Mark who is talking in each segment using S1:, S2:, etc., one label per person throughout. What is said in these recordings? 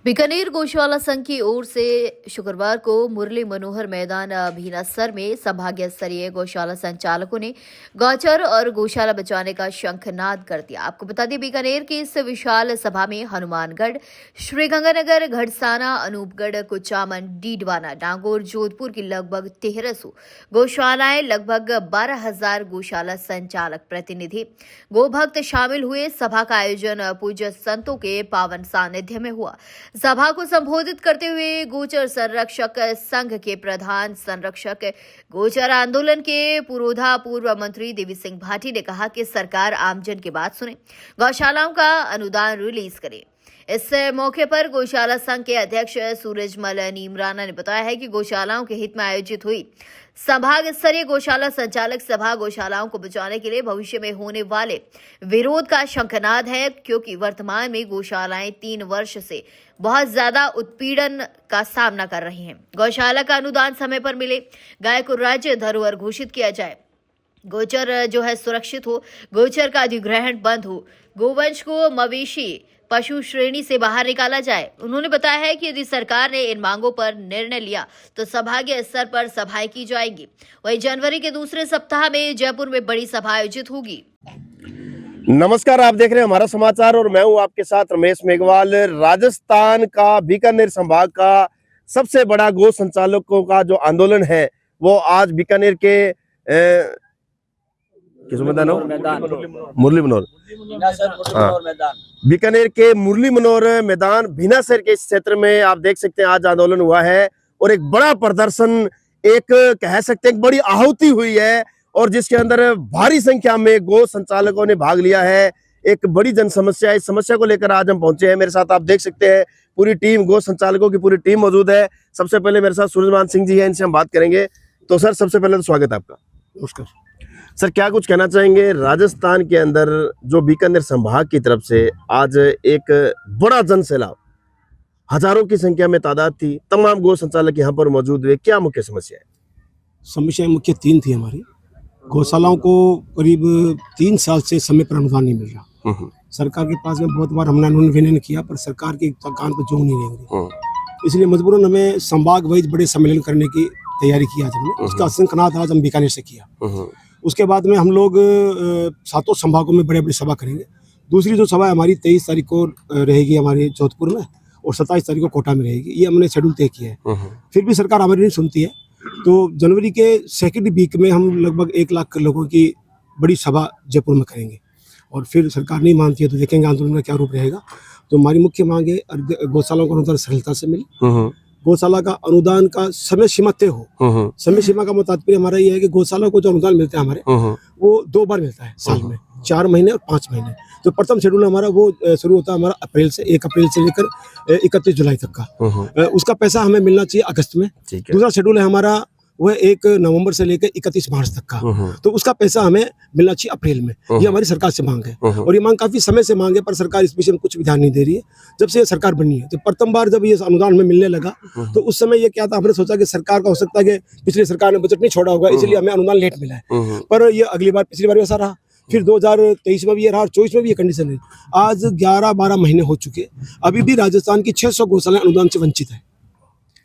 S1: बीकानेर गौशाला संघ की ओर से शुक्रवार को मुरली मनोहर मैदान भीनासर में संभागीय स्तरीय गौशाला संचालकों ने गौचर और गौशाला बचाने का शंखनाद कर दिया। आपको बता दें, बीकानेर की इस विशाल सभा में हनुमानगढ़, श्रीगंगानगर, घड़साना, अनूपगढ़, कुचामन, डीडवाना, डांगोर, जोधपुर की लगभग 1300 गौशालाएं, लगभग 12,000 गौशाला संचालक प्रतिनिधि, गोभक्त शामिल हुए। सभा का आयोजन पूज्य संतों के पावन सानिध्य में हुआ। सभा को संबोधित करते हुए गोचर संरक्षक संघ के प्रधान संरक्षक गोचर आंदोलन के पुरोधा पूर्व मंत्री देवी सिंह भाटी ने कहा कि सरकार आमजन की बात सुने, गौशालाओं का अनुदान रिलीज करे। इस मौके पर गौशाला संघ के अध्यक्ष सूरजमल नीमराना ने बताया है कि गौशालाओं के हित में आयोजित हुई संभाग स्तरीय गौशाला संचालक सभा गौशालाओं को बचाने के लिए भविष्य में होने वाले विरोध का शंखनाद है, क्योंकि वर्तमान में गौशालाएं 3 वर्ष से बहुत ज्यादा उत्पीड़न का सामना कर रही हैं। गौशाला का अनुदान समय पर मिले, गाय को राज्य धरोहर घोषित किया जाए, गोचर जो है सुरक्षित हो, गोचर का अधिग्रहण बंद हो, गोवंश को मवेशी पशु श्रेणी से बाहर निकाला जाए। उन्होंने बताया है कि यदि सरकार ने इन मांगों पर निर्णय लिया तो संभागीय स्तर पर सभाएं की जाएंगी। वहीं जनवरी के दूसरे सप्ताह में जयपुर में बड़ी सभा आयोजित होगी।
S2: नमस्कार, आप देख रहे हैं हमारा समाचार और मैं हूं आपके साथ रमेश मेघवाल। राजस्थान का बीकानेर संभाग का सबसे बड़ा गौ संचालकों का जो आंदोलन है वो आज बीकानेर के किस मैदान मुरली मनोहर बीकानेर के मुरली मनोहर मैदान भीनासर के इस क्षेत्र में आप देख सकते हैं आज आंदोलन हुआ है और एक बड़ा प्रदर्शन, एक कह सकते हैं एक बड़ी आहुति हुई है और जिसके अंदर भारी संख्या में गौ संचालकों ने भाग लिया है। एक बड़ी जन समस्या है, इस समस्या को लेकर आज हम पहुंचे हैं। मेरे साथ आप देख सकते हैं पूरी टीम, गौ संचालकों की पूरी टीम मौजूद है। सबसे पहले मेरे साथ सूरजमान सिंह जी हैं, इनसे हम बात करेंगे। तो सर, सबसे पहले तो स्वागत है आपका।
S3: नमस्कार
S2: सर, क्या कुछ कहना चाहेंगे? राजस्थान के अंदर जो बीकानेर संभाग की तरफ से आज एक बड़ा जन सैलाब, हजारों की संख्या में तादाद थी, तमाम गौ संचालक यहाँ पर मौजूद हुए, क्या मुख्य समस्या है?
S3: समस्याएं मुख्य 3 थी हमारी। गौशालाओं को करीब 3 साल से समय पर अनुदान नहीं मिल रहा। सरकार के पास में बहुत बार हमने अनुनय किया पर सरकार के कान पर जू नहीं लग। इसलिए मजबूरन हमें संभाग वाइज बड़े सम्मेलन करने की तैयारी की आज हमने। उसका शंखनाद आज हम बीकानेर से किया। उसके बाद में हम लोग 7 संभागों में बड़े बड़ी सभा करेंगे। दूसरी जो सभा हमारी 23 तारीख को रहेगी हमारे जोधपुर में और 27 तारीख को कोटा में रहेगी। ये हमने शेड्यूल तय किया है। फिर भी सरकार हमारी नहीं सुनती है, तो जनवरी के सेकेंड वीक में हम लगभग 1 लाख लोगों की बड़ी सभा जयपुर में करेंगे और फिर सरकार नहीं मानती है तो देखेंगे आंदोलन का क्या रूप रहेगा। तो हमारी मुख्य मांग है गौशालाओं को अनुदान सरलता से मिले, गौशाला का अनुदान का समय सीमा तय हो। समय सीमा का तात्पर्य हमारा ये है कि गौशाला को जो अनुदान मिलते हैं हमारे वो 2 बार मिलता है साल में, 4 महीने और 5 महीने। तो प्रथम शेड्यूल हमारा वो शुरू होता है हमारा 1 अप्रैल से लेकर 31 जुलाई तक का। उसका पैसा हमें मिलना चाहिए अगस्त में। दूसरा शेड्यूल है हमारा वह 1 नवंबर से लेकर 31 मार्च तक का, तो उसका पैसा हमें मिलना चाहिए अप्रैल में। ये हमारी सरकार से मांग है और ये मांग काफी समय से मांग है, पर सरकार इस विषय में कुछ भी ध्यान नहीं दे रही है। जब से ये सरकार बनी है तो प्रथम बार जब ये अनुदान में मिलने लगा तो उस समय ये क्या था, हमने सोचा कि सरकार का हो सकता है कि पिछली सरकार ने बजट नहीं छोड़ा होगा इसलिए हमें अनुदान लेट मिला है, पर ये पिछली बार वैसा रहा। फिर 2023 में भी ये रहा और 24 में भी ये कंडीशन है। आज 11-12 महीने हो चुके, अभी भी राजस्थान की 600 गौशालाएं अनुदान से वंचित है।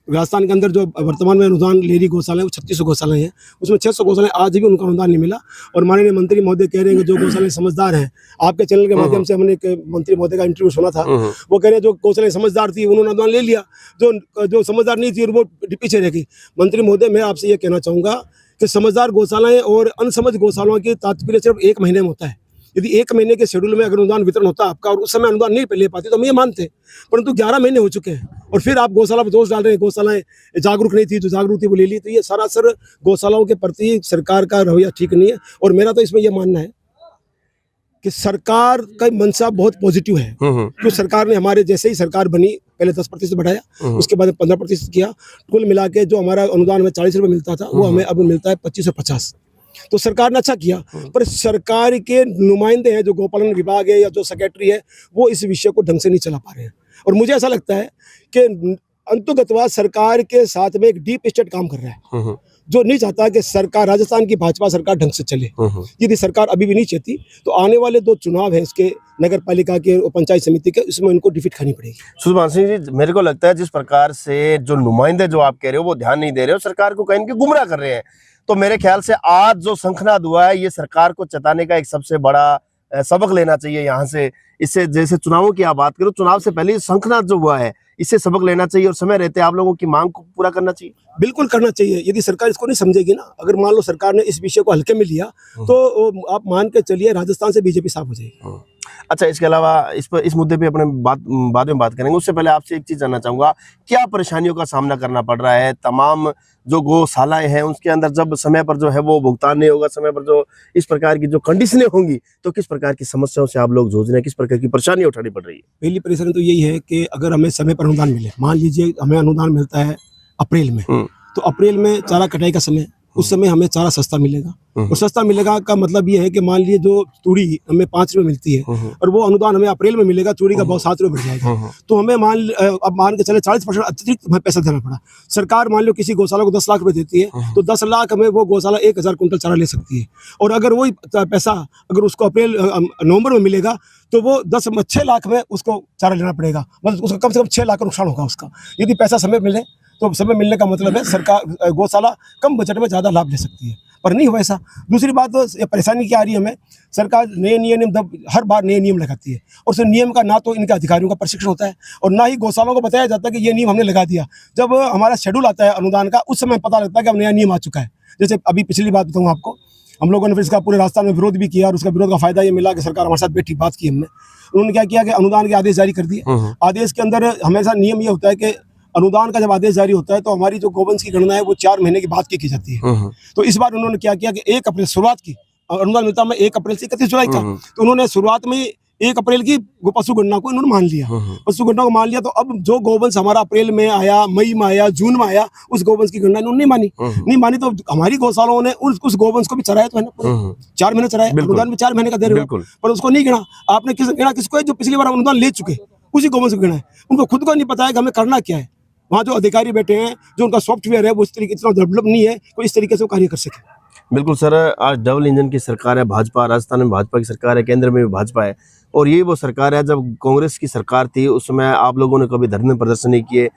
S3: राजस्थान के अंदर जो वर्तमान में अनुदान ले रही गौशालाएं वो 3600 गौशालाएं हैं, उसमें 600 गौशालाएं आज भी उनका अनुदान नहीं मिला। और माननीय मंत्री महोदय कह रहे हैं कि जो गौशालाएं समझदार हैं, आपके चैनल के माध्यम से हमने एक मंत्री महोदय का इंटरव्यू सुना था, वो कह रहे हैं जो गौशालाएं समझदार थी उन्होंने अनुदान ले लिया, जो समझदार नहीं थी वो पीछे रह गई। मंत्री महोदय, मैं आपसे ये कहना चाहूँगा कि समझदार गौशालाएं और अनसमझ गौशालाओं की तात्पर्य सिर्फ 1 महीने में होता है। यदि 1 महीने के शेड्यूल में अगर अनुदान वितरण होता आपका और उस समय अनुदान नहीं ले पाते तो हम ये मानते, परंतु 11 महीने हो चुके हैं और फिर आप गौशाला पर दोष डाल रहे हैं गौशालाएं जागरूक नहीं थी, जो जागरूक थी वो ले ली। तो ये सरासर गौशालाओं के प्रति सरकार का रवैया ठीक नहीं है। और मेरा तो इसमें यह मानना है कि सरकार का मंशा बहुत पॉजिटिव है, क्योंकि सरकार ने हमारे जैसे ही सरकार बनी पहले 10% बढ़ाया, उसके बाद 15% किया। कुल मिला के जो हमारा अनुदान में 40 रुपये मिलता था वो हमें अब मिलता है 25 और 50। तो सरकार ने अच्छा किया, पर सरकार के नुमाइंदे हैं जो गोपालन विभाग है या जो सेक्रेटरी है वो इस विषय को ढंग से नहीं चला पा रहे हैं। और मुझे ऐसा लगता है कि अंतर्गतवाद सरकार के साथ में एक डीप स्टेट काम कर रहा है। जो नहीं चाहता कि सरकार, राजस्थान की भाजपा सरकार ढंग से चले। यदि सरकार अभी भी नहीं चाहती तो आने वाले 2 चुनाव हैं इसके, नगर पालिका के और पंचायत समिति के, इसमें इनको डिफीट खानी पड़ेगी।
S2: सुभाष सिंह जी, मेरे को लगता है जिस प्रकार से जो नुमाइंदे जो आप कह रहे हो वो ध्यान नहीं दे रहे हो, सरकार को कहीं न कहीं गुमराह कर रहे हैं। तो मेरे ख्याल से आज जो शंखनाद हुआ है ये सरकार को चेताने का एक सबसे बड़ा सबक लेना चाहिए यहाँ से। इससे जैसे चुनावों की आप बात करो, चुनाव से पहले शंखनाद जो हुआ है इससे सबक लेना चाहिए और समय रहते आप लोगों की मांग को पूरा करना चाहिए।
S3: बिल्कुल करना चाहिए। यदि सरकार इसको नहीं समझेगी ना, अगर मान लो सरकार ने इस विषय को हल्के में लिया तो आप मान के चलिए राजस्थान से बीजेपी साफ हो जाएगी।
S2: अच्छा, इसके अलावा इस मुद्दे पे अपने बाद में बात करेंगे। उससे पहले आपसे एक चीज जानना चाहूंगा, क्या परेशानियों का सामना करना पड़ रहा है तमाम जो गौशालाएं हैं उसके अंदर, जब समय पर जो है वो भुगतान नहीं होगा, समय पर जो इस प्रकार की जो कंडीशनें होंगी, तो किस प्रकार की समस्याओं से आप लोग जूझ रहे हैं, किस प्रकार की परेशानियां उठानी पड़ रही है?
S3: पहली परेशानी तो यही है कि अगर हमें समय पर अनुदान मिले, मान लीजिए हमें अनुदान मिलता है अप्रैल में, तो अप्रैल में चारा कटाई का समय, उस समय हमें चारा सस्ता मिलेगा। और सस्ता मिलेगा का मतलब ये है कि मान लीजिए जो तूड़ी हमें 5 रुपए मिलती है और वो अनुदान हमें अप्रैल में मिलेगा, तूड़ी का भाव 7 रुपए बढ़ जाएगा, तो हमें अब मान के चले 40% अतिरिक्त हमें पैसा देना पड़ा। सरकार मान लो किसी गौशाला को 10 लाख रुपए देती है तो 10 लाख में वो गौशाला 1000 कुंटल चारा ले सकती है। और अगर वही पैसा अगर उसको अप्रैल नवंबर में मिलेगा तो वो 6 लाख में उसको चारा लेना पड़ेगा, मतलब उसका कम से कम 6 लाख का नुकसान होगा उसका। यदि पैसा समय मिले तो समय मिलने का मतलब है सरकार गौशाला कम बजट में ज़्यादा लाभ ले सकती है, पर नहीं हुआ ऐसा। दूसरी बात तो परेशानी क्या आ रही है हमें, सरकार नए नियम हर बार नए नियम लगाती है और उस नियम का ना तो इनके अधिकारियों का प्रशिक्षण होता है और ना ही गौशालाओं को बताया जाता है कि ये नियम हमने लगा दिया। जब हमारा शेड्यूल आता है अनुदान का, उस समय पता लगता है कि अब नया नियम आ चुका है। जैसे अभी पिछली बात बताऊँ आपको, हम लोगों ने फिर इसका पूरे राजस्थान में विरोध भी किया और उसका विरोध का फायदा ये मिला कि सरकार हमारे साथ बैठी, बात की हमने। उन्होंने क्या किया कि अनुदान के आदेश जारी कर दिए। आदेश के अंदर हमेशा नियम ये होता है कि अनुदान का जब आदेश जारी होता है तो हमारी जो गोवंश की गणना है वो 4 महीने के बाद की जाती है। तो इस बार उन्होंने क्या किया कि 1 अप्रैल शुरुआत की, अनुदान मिलता है 1 अप्रैल से 31 जुलाई का, तो उन्होंने शुरुआत में 1 अप्रैल की पशु गणना को इन्होंने मान लिया। पशु गणना को मान लिया तो अब जो गोवंश हमारा अप्रैल में आया, मई में आया, जून में आया, उस गोवंश की गणना इन्होंने नहीं मानी तो हमारी गौशालाओं ने उस गोवंश को भी चराया तो है ना, 4 महीने चराया, अनुदान में 4 महीने का दे रहे हो, पर उसको नहीं गिना। आपने गिना किसको है? जो पिछली बार अनुदान ले चुके उसी गोवंश को गिना है। उनको खुद को नहीं पता है कि हमें करना क्या है। वहाँ जो अधिकारी बैठे हैं, जो उनका सॉफ्टवेयर है वो इस तरीके इतना डेवलप नहीं है कोई इस तरीके से वो कार्य कर सके।
S2: बिल्कुल सर, आज डबल इंजन की सरकार है भाजपा, राजस्थान में भाजपा की सरकार है, केंद्र में भी भाजपा है, और ये वो सरकार है जब कांग्रेस की सरकार थी उस समय आप लोगों ने कभी धरने प्रदर्शन नहीं किए,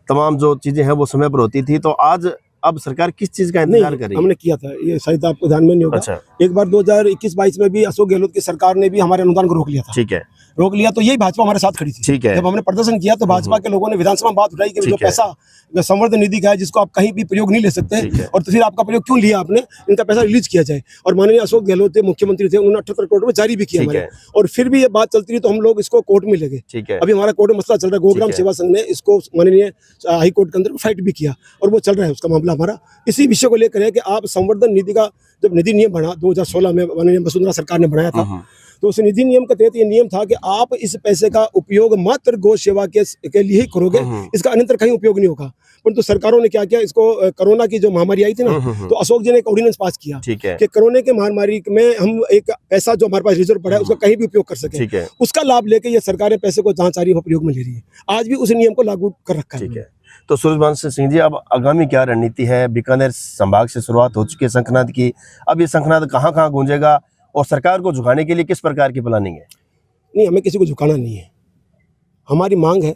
S2: तमाम जो चीजें हैं वो समय पर होती थी। तो आज अब सरकार किस चीज का इंतजार कर रही है?
S3: हमने किया था, ये शायद आपको ध्यान में नहीं होगा।
S2: अच्छा।
S3: एक बार 2021-22 में भी अशोक गहलोत की सरकार ने भी हमारे अनुदान को रोक लिया था।
S2: ठीक है,
S3: रोक लिया तो यही भाजपा हमारे साथ खड़ी थी।
S2: ठीक है।
S3: जब हमने प्रदर्शन किया तो भाजपा के लोगों ने विधानसभा में बात उठाई कि जो पैसा संवर्धन निधि का है जिसको आप कहीं भी प्रयोग नहीं ले सकते और तो फिर आपका प्रयोग क्यों लिया आपने, इनका पैसा रिलीज किया जाए। और माननीय अशोक गहलोत थे, मुख्यमंत्री थे, उन्होंने 78 करोड़ में जारी भी किया हमारे। और फिर भी ये बात चलती रही तो हम लोग इसको कोर्ट में ले गए।
S2: ठीक है,
S3: अभी हमारा कोर्ट में मसला चल रहा है। गोग्राम सेवा संघ ने इसको माननीय हाई कोर्ट के अंदर फाइट भी किया और वो चल रहा है उसका मामला हमारा। इसी विषय को लेकर है कि आप संवर्धन निधि का जब निधि नियम बना 2016 में माननीय वसुंधरा सरकार ने बनाया था, तो उस निधि नियम के तहत ये नियम था कि आप इस पैसे का उपयोग मात्र गौ सेवा के लिए ही करोगे, इसका अन्यत्र कहीं उपयोग नहीं होगा। परंतु सरकारों ने क्या किया, इसको कोरोना की जो महामारी आई थी ना, तो अशोक जी ने एक ऑर्डिनेंस पास किया कि कोरोना के महामारी में हम एक पैसा जो हमारे पास रिजर्व पड़ा है उसका कहीं भी उपयोग कर सके। उसका लाभ लेके ये सरकारें पैसे को जहाँ चाह रही है उपयोग में ले रही है। आज भी उस नियम को लागू कर रखा है।
S2: तो सूरजवंश सिंह जी, अब आगामी क्या रणनीति है? बीकानेर संभाग से शुरुआत हो चुकी है शंखनाद की, अब ये शंखनाद कहाँ गूंजेगा और सरकार को झुकाने के लिए किस प्रकार की प्लानिंग है?
S3: नहीं, हमें किसी को झुकाना नहीं है। हमारी मांग है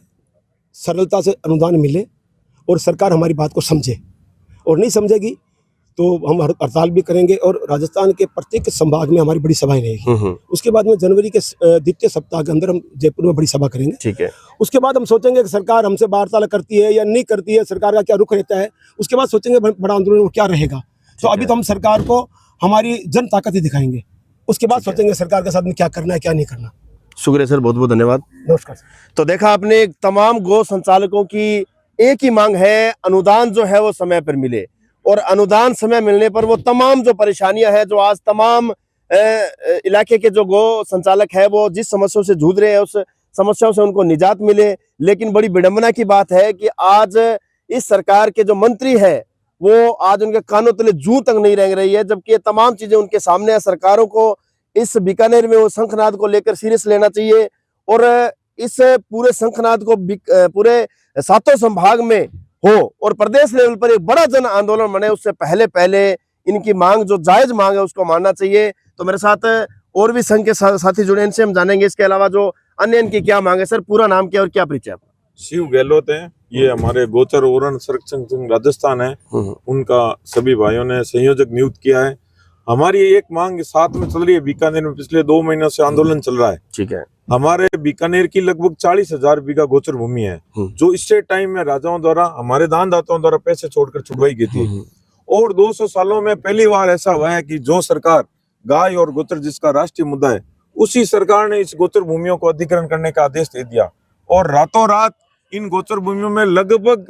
S3: सरलता से अनुदान मिले और सरकार हमारी बात को समझे, और नहीं समझेगी तो हम हड़ताल भी करेंगे और राजस्थान के प्रत्येक संभाग में हमारी बड़ी सभाएं रहेगी। उसके बाद में जनवरी के द्वितीय सप्ताह के अंदर हम जयपुर में बड़ी सभा करेंगे।
S2: ठीक है। उसके
S3: बाद हम सोचेंगे कि सरकार हमसे वार्तालाप करती है या नहीं करती है, सरकार का क्या रुख रहता है, उसके बाद सोचेंगे बड़ा आंदोलन क्या रहेगा। तो अभी तो हम सरकार को हमारी जन ताकत ही दिखाएंगे, उसके बाद सोचेंगे सरकार के साथ में क्या करना है क्या नहीं करना।
S2: शुक्रिया सर, बहुत बहुत धन्यवाद।
S3: नमस्कार।
S2: तो देखा आपने, तमाम गौ संचालकों की एक ही मांग है, अनुदान जो है वो समय पर मिले, और अनुदान समय मिलने पर वो तमाम जो परेशानियां हैं, जो आज तमाम इलाके के जो गौ संचालक है वो जिस समस्याओं से जूझ रहे हैं उस समस्याओं से उनको निजात मिले। लेकिन बड़ी विडंबना की बात है कि आज इस सरकार के जो मंत्री है वो आज उनके कानों तले जूं तक नहीं रह रही है, जबकि ये तमाम चीजें उनके सामने है। सरकारों को इस बीकानेर में वो शंखनाद को लेकर सीरियस लेना चाहिए और इस पूरे शंखनाद को पूरे 7 संभाग में हो और प्रदेश लेवल पर एक बड़ा जन आंदोलन बने, उससे पहले पहले इनकी मांग जो जायज मांग है उसको मानना चाहिए। तो मेरे साथ और भी संघ के साथी जुड़े, इनसे हम जानेंगे इसके अलावा जो अन्य इनकी क्या मांग है। सर पूरा नाम क्या और क्या परिचय आपका?
S4: शिव गहलोत है, ये हमारे गोचर ओरण संरक्षण संघ राजस्थान है, उनका सभी भाइयों ने संयोजक नियुक्त किया है। हमारी एक मांग साथ में चल रही है, बीकानेर में पिछले 2 महीनों से आंदोलन चल रहा है।
S2: ठीक है।
S4: हमारे बीकानेर की लगभग 40,000 बीघा गोचर भूमि है जो स्टेट टाइम में राजाओं द्वारा, हमारे दानदाताओं द्वारा पैसे छोड़कर छुड़वाई गई थी। और 200 सालों में पहली बार ऐसा हुआ है कि जो सरकार गाय और गोचर जिसका राष्ट्रीय मुद्दा है, उसी सरकार ने इस गोचर भूमियों को अधिग्रहण करने का आदेश दे दिया और रातों रात इन गोचर भूमियों में लगभग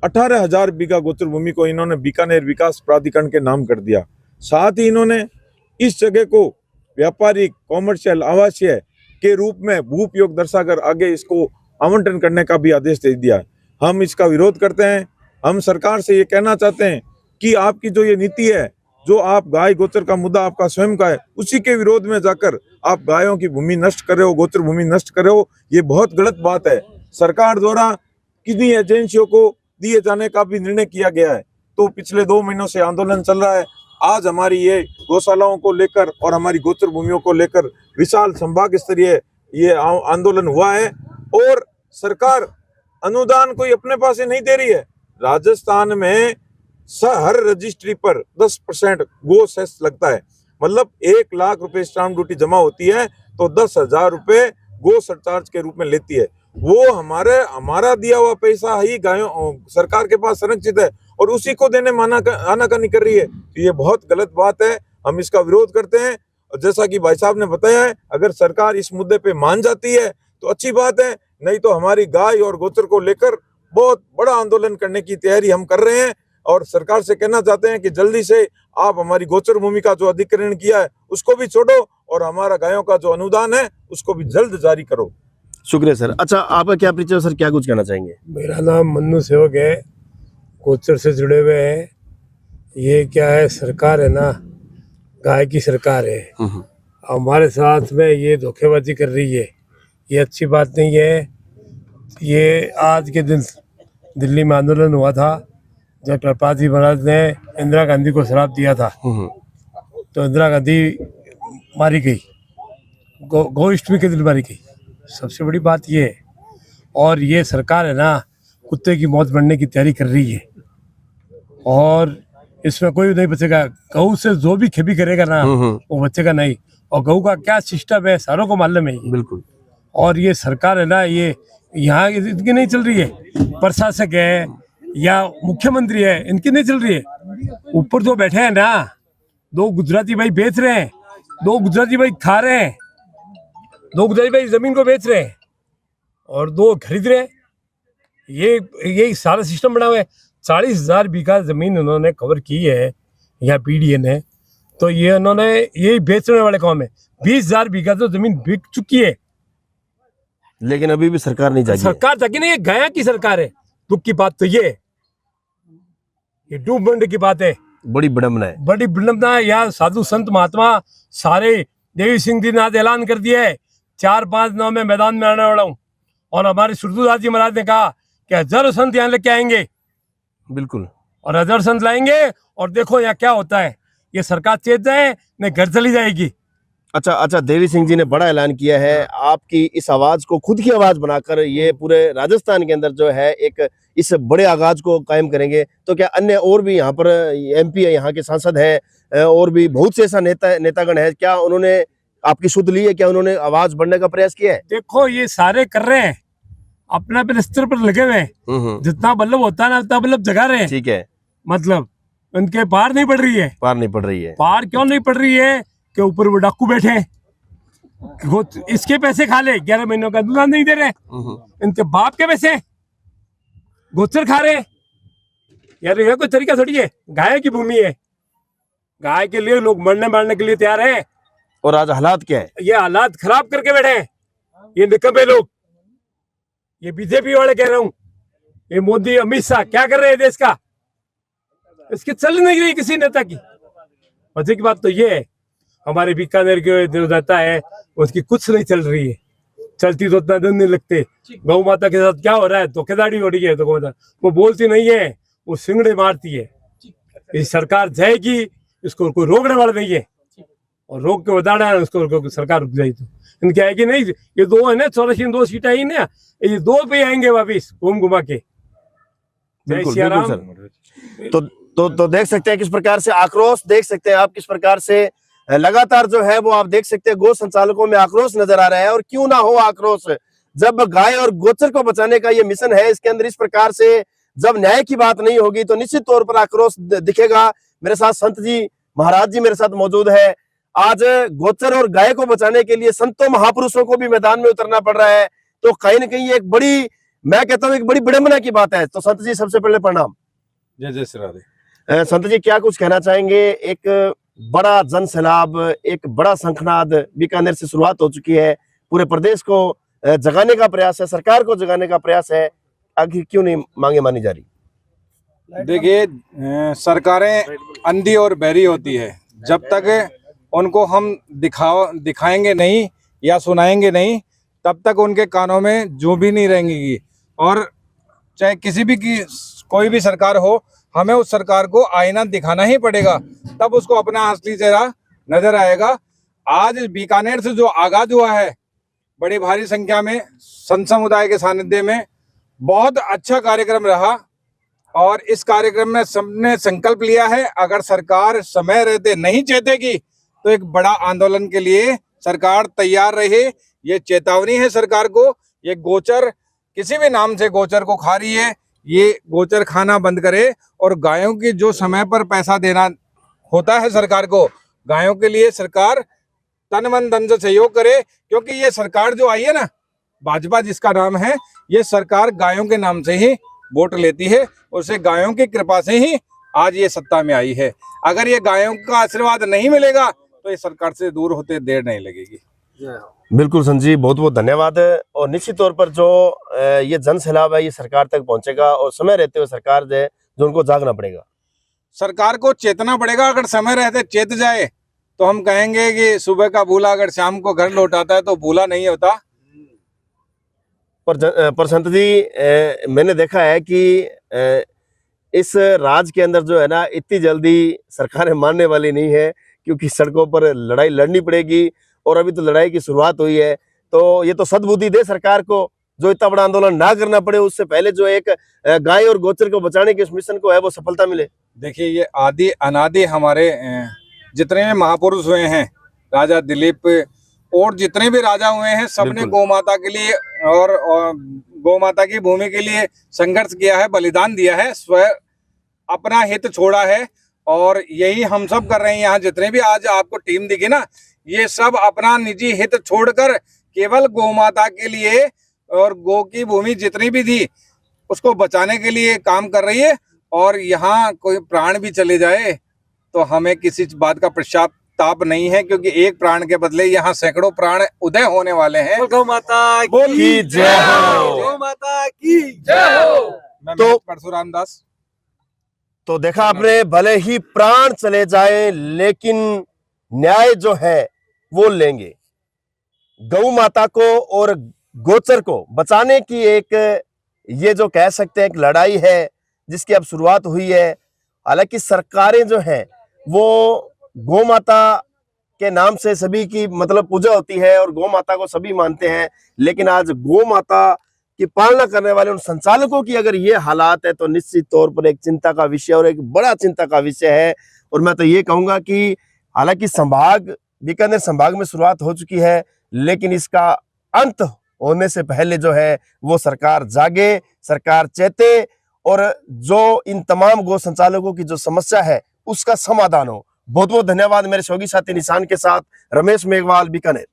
S4: 18,000 बीघा गोचर भूमि को इन्होंने बीकानेर विकास प्राधिकरण के नाम कर दिया। साथ ही इन्होंने इस जगह को व्यापारिक, कॉमर्शियल, आवासीय के रूप में भू उपयोग दर्शाकर आगे इसको आवंटन करने का भी आदेश दे दिया। हम इसका विरोध करते हैं। हम सरकार से ये कहना चाहते हैं कि आपकी जो ये नीति है, जो आप गाय गोचर का मुद्दा आपका स्वयं का है, उसी के विरोध में जाकर आप गायों की भूमि नष्ट कर रहे हो, गोचर भूमि नष्ट कर रहे हो, ये बहुत गलत बात है। सरकार द्वारा किन्हीं एजेंसियों को दिए जाने का भी निर्णय किया गया है। तो पिछले 2 महीनों से आंदोलन चल रहा है। आज हमारी ये गौशालाओं को लेकर और हमारी गोचर भूमियों को लेकर विशाल संभाग स्तरीय ये आंदोलन हुआ है और सरकार अनुदान कोई अपने पास से नहीं दे रही है। राजस्थान में हर रजिस्ट्री पर 10% गो सेस लगता है, मतलब 1 लाख रुपए स्टाम्प ड्यूटी जमा होती है तो 10,000 रुपए गो सरचार्ज के रूप में लेती है। वो हमारा दिया हुआ पैसा ही गायों सरकार के पास संरक्षित है और उसी को देने में आनाकानी कर रही है। तो ये बहुत गलत बात है, हम इसका विरोध करते हैं। और जैसा कि भाई साहब ने बताया है, अगर सरकार इस मुद्दे पे मान जाती है तो अच्छी बात है, नहीं तो हमारी गाय और गोचर को लेकर बहुत बड़ा आंदोलन करने की तैयारी हम कर रहे हैं। और सरकार से कहना चाहते हैं कि जल्दी से आप हमारी गोचर भूमि का जो अधिग्रहण किया है उसको भी छोड़ो और हमारा गायों का जो अनुदान है उसको भी जल्द जारी करो।
S2: शुक्रिया सर। अच्छा, आपका क्या परिचय सर, क्या कुछ कहना चाहेंगे?
S5: मेरा नाम मन्नू सेवक है, गोचर से जुड़े हुए हैं। ये क्या है, सरकार है ना, गाय की सरकार है, हमारे साथ में ये धोखेबाजी कर रही है, ये अच्छी बात नहीं है। ये आज के दिन दिल्ली में आंदोलन हुआ था जब प्रताप महाराज ने इंदिरा गांधी को शराब दिया था, तो इंदिरा गांधी मारी गई, गोष्टमी के दिन मारी गई। सबसे बड़ी बात ये है, और ये सरकार है ना, कुत्ते की मौत बनने की तैयारी कर रही है और इसमें कोई नहीं बचेगा। गऊ से जो भी खेती करेगा ना वो बचेगा नहीं। और गऊ का क्या सिस्टम है सारों को मालूम है।
S2: बिल्कुल।
S5: और ये सरकार है ना, ये यहाँ इनकी नहीं चल रही है, प्रशासक है या मुख्यमंत्री है, इनकी नहीं चल रही है। ऊपर जो बैठे हैं ना, 2 गुजराती भाई बेच रहे हैं, 2 गुजराती भाई खा रहे हैं, 2 गुजराती भाई जमीन को बेच रहे हैं और 2 खरीद रहे हैं। ये सारा सिस्टम बना हुआ है। 40,000 बीघा जमीन उन्होंने कवर की है या पीडीए ने, तो ये उन्होंने यही बेचने वाले काम है। 20,000 बीघा तो जमीन बिक चुकी है,
S2: लेकिन अभी भी सरकार नहीं जागी।
S5: सरकार जागी नहीं, ये गया की सरकार है। दुख की बात तो ये डूबमंड की बात है,
S2: बड़ी विडम्बना है,
S5: बड़ी विडम्बना है। यहाँ साधु संत महात्मा सारे देवी सिंह जी ने आज ऐलान कर दिया है 4-5 9 में मैदान में आने वाला हूँ। और हमारे सुरदुदास जी महाराज ने कहा कि 1000 संत यहाँ लेके आएंगे।
S2: बिल्कुल।
S5: और 1000 संत लाएंगे और देखो यहाँ क्या होता है। ये सरकार चेत जाए नहीं घर चली जाएगी।
S2: अच्छा, देवी सिंह जी ने बड़ा ऐलान किया है। आपकी इस आवाज को खुद की आवाज बनाकर ये पूरे राजस्थान के अंदर जो है एक इस बड़े आगाज को कायम करेंगे। तो क्या अन्य और भी यहाँ पर एमपी है, यहाँ के सांसद है और भी बहुत से ऐसा नेतागण है, क्या उन्होंने आपकी सुध ली है? क्या उन्होंने आवाज बढ़ने का प्रयास किया है?
S5: देखो ये सारे कर रहे हैं, अपने अपने स्तर पर लगे हुए हैं। जितना बल्लभ होता है ना उतना बल्लभ जगा रहे हैं।
S2: ठीक है,
S5: मतलब उनके पार नहीं पड़ रही है।
S2: पार नहीं पड़ रही है।
S5: पार क्यों नहीं पड़ रही है? कि ऊपर वो डाकू बैठे हैं, इसके पैसे खा ले, 11 महीनों का अनुदान नहीं दे रहे, इनके बाप के पैसे गोचर खा रहे। यार ये कोई तरीका थोड़ी है। गाय की भूमि है, गाय के लिए लोग मरने मारने के लिए तैयार हैं।
S2: और आज हालात क्या है?
S5: ये हालात खराब करके बैठे हैं ये निकम्मे लोग। ये बीजेपी वाले कह रहा हूँ, ये मोदी अमित शाह क्या कर रहे हैं देश का, इसकी चल नहीं रही किसी नेता की। मजे की बात तो ये है, हमारे बीकानेर के जो नेता है उसकी कुछ नहीं चल रही है। चलती तो उतना दिन नहीं लगते। गौ माता के साथ क्या हो रहा है, धोखेधाड़ी हो रही है। तो गौ माता वो बोलती नहीं है, वो सिंगड़े मारती है। ये सरकार जाएगी, इसको कोई रोकने वाला नहीं है, और रोक के बताना है उसको सरकार रुक जाएगी। तो इनकी आएगी नहीं, ये दो है ना, 84 2 सीटें आई ना, ये 2 पे आएंगे वापिस घूम घुमा के। जय
S2: बिल्कुल
S5: सिया
S2: बिल्कुल
S5: राम।
S2: सर। तो देख सकते हैं किस प्रकार से आक्रोश, देख सकते हैं आप किस प्रकार से लगातार जो है वो आप देख सकते हैं गो संचालकों में आक्रोश नजर आ रहा है। और क्यों ना हो आक्रोश, जब गाय और गोचर को बचाने का ये मिशन है, इसके अंदर इस प्रकार से जब न्याय की बात नहीं होगी तो निश्चित तौर पर आक्रोश दिखेगा। मेरे साथ संत जी महाराज जी मेरे साथ मौजूद है। आज गोचर और गाय को बचाने के लिए संतों महापुरुषों को भी मैदान में उतरना पड़ रहा है, तो कहीं ना कहीं एक बड़ी, मैं कहता हूँ एक बड़ी विडंबना की बात है। तो संत जी सबसे पहले प्रणाम।
S4: जय जय श्री राधे।
S2: संत जी क्या कुछ कहना चाहेंगे? एक बड़ा जन सैलाब, एक बड़ा शंखनाद बीकानेर से शुरुआत हो चुकी है, पूरे प्रदेश को जगाने का प्रयास है, सरकार को जगाने का प्रयास है, आखिर क्यों नहीं मांगे मानी जा रही?
S6: देखिए, सरकारें अंधी और बहरी होती है। जब तक उनको हम दिखाएंगे नहीं या सुनाएंगे नहीं, तब तक उनके कानों में जो भी नहीं रहेंगी। और चाहे किसी भी की कोई भी सरकार हो, हमें उस सरकार को आईना दिखाना ही पड़ेगा, तब उसको अपना असली चेहरा नजर आएगा। आज बीकानेर से जो आगाज हुआ है, बड़ी भारी संख्या में संत समुदाय के सानिध्य में, बहुत अच्छा कार्यक्रम रहा। और इस कार्यक्रम में सबने संकल्प लिया है, अगर सरकार समय रहते नहीं चेतेगी तो एक बड़ा आंदोलन के लिए सरकार तैयार रहे। ये चेतावनी है सरकार को। ये गोचर किसी भी नाम से गोचर को खा रही है, ये गोचर खाना बंद करे। और गायों की जो समय पर पैसा देना होता है सरकार को, गायों के लिए सरकार तन मन धन से सहयोग करे। क्योंकि ये सरकार जो आई है ना, भाजपा जिसका नाम है, ये सरकार गायों के नाम से ही वोट लेती है, उसे गायों की कृपा से ही आज ये सत्ता में आई है। अगर ये गायों का आशीर्वाद नहीं मिलेगा तो ये सरकार से दूर होते देर नहीं लगेगी।
S2: बिल्कुल संजीव, बहुत बहुत धन्यवाद। और निश्चित तौर पर जो ये जन सैलाब है ये सरकार तक पहुंचेगा, और समय रहते हुए सरकार जो उनको जागना पड़ेगा,
S6: सरकार को चेतना पड़ेगा। अगर समय रहते चेत जाए तो हम कहेंगे कि सुबह का भूला अगर शाम को घर लौटाता है तो भूला नहीं होता।
S2: पर संत जी मैंने देखा है कि इस राज्य के अंदर जो है ना, इतनी जल्दी सरकारें मानने वाली नहीं है, क्योंकि सड़कों पर लड़ाई लड़नी पड़ेगी। और अभी तो लड़ाई की शुरुआत हुई है, तो ये तो सद्बुद्धि दे सरकार को, जो इतना बड़ा आंदोलन ना करना पड़े, उससे पहले जो एक गाय और गोचर को बचाने के इस मिशन को है वो सफलता मिले।
S6: देखिए, ये आदि अनादि हमारे जितने भी महापुरुष हुए हैं, राजा दिलीप और जितने भी राजा हुए हैं, सबने गौ माता के लिए और गौ माता की भूमि के लिए संघर्ष किया है, बलिदान दिया है, स्वयं अपना हित छोड़ा है। और यही हम सब कर रहे हैं। यहाँ जितने भी आज आपको टीम दिखी ना, ये सब अपना निजी हित छोड़कर केवल गौ माता के लिए और गौ की भूमि जितनी भी थी उसको बचाने के लिए काम कर रही है। और यहाँ कोई प्राण भी चले जाए तो हमें किसी बात का पश्चाताप नहीं है, क्योंकि एक प्राण के बदले यहाँ सैकड़ों प्राण उदय होने वाले हैं।
S5: गौ माता
S2: की जय हो।
S5: गौ माता की जय हो।
S6: मैं
S2: तो
S6: परशुराम दास।
S2: तो देखा आपने, भले ही प्राण चले जाए लेकिन न्याय जो है वो लेंगे। गौ माता को और गोचर को बचाने की एक, ये जो कह सकते हैं एक लड़ाई है जिसकी अब शुरुआत हुई है। हालांकि सरकारें जो हैं वो गौ माता के नाम से सभी की मतलब पूजा होती है और गौ माता को सभी मानते हैं, लेकिन आज गौ माता की पालना करने वाले उन संचालकों की अगर ये हालात है तो निश्चित तौर पर एक चिंता का विषय और एक बड़ा चिंता का विषय है। और मैं तो ये कहूंगा कि हालांकि संभाग, बीकानेर संभाग में शुरुआत हो चुकी है, लेकिन इसका अंत होने से पहले जो है वो सरकार जागे, सरकार चेते, और जो इन तमाम गौ संचालकों की जो समस्या है उसका समाधान हो। बहुत बहुत धन्यवाद। मेरे सहयोगी साथी निशान के साथ रमेश मेघवाल, बीकानेर।